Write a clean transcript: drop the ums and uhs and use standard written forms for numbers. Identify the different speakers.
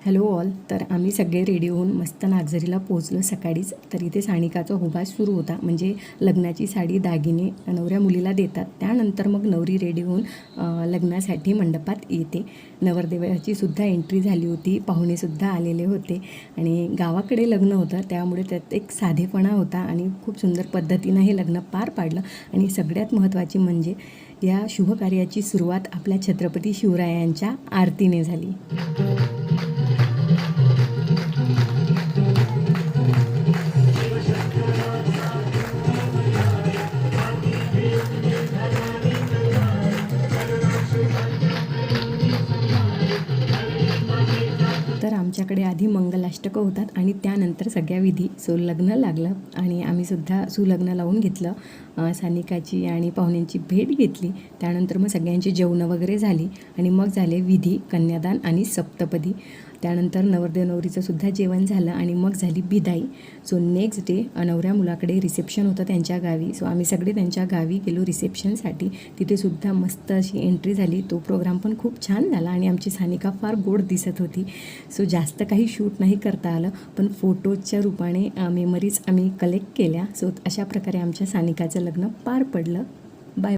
Speaker 1: Hello all. तर आम्ही सगळे रेडी होऊन मस्त नागझरीला पोहोचलो सकाळीच. तर इथे सानिकाचा उभास सुरू होता, म्हणजे लग्नाची साडी दागिने नवऱ्या मुलीला देतात, त्यानंतर मग नवरी रेडी होऊन लग्नासाठी मंडपात येते. नवरदेवाची सुद्धा एंट्री झाली होती, पाहुणेसुद्धा आलेले होते आणि गावाकडे लग्न होतं, त्यामुळे त्यात एक साधेपणा होता आणि खूप सुंदर पद्धतीनं हे लग्न पार पाडलं. आणि सगळ्यात महत्त्वाची म्हणजे या शुभकार्याची सुरुवात आपल्या छत्रपती शिवरायांच्या आरतीने झाली. तर आमच्याकडे आधी मंगलाष्टकं होतात आणि त्यानंतर सगळ्या विधी. सो लग्न लागलं आणि आम्हीसुद्धा सुलग्न लावून घेतलं. सानिकाची आणि पाहुण्यांची भेट घेतली. त्यानंतर मग सगळ्यांची जेवणं वगैरे झाली आणि मग झाले विधी, कन्यादान आणि सप्तपदी. त्यानंतर नवरदेव नवरीचं सुद्धा जेवण झालं आणि मग झाली बिदाई. सो नेक्स्ट डे नवऱ्या मुलाकडे रिसेप्शन होतं त्यांच्या गावी. सो आम्ही सगळे त्यांच्या गावी गेलो रिसेप्शनसाठी. तिथे सुद्धा मस्त अशी एंट्री झाली. तो प्रोग्राम पण खूप छान झाला आणि आमची सानिका फार गोड दिसत होती. सो जास्त काही शूट नाही करता आलं, पण फोटोजच्या रूपाने मेमरीज आम्ही कलेक्ट केल्या. सो अशा प्रकारे आमच्या सानिकाचं लग्न पार पडलं.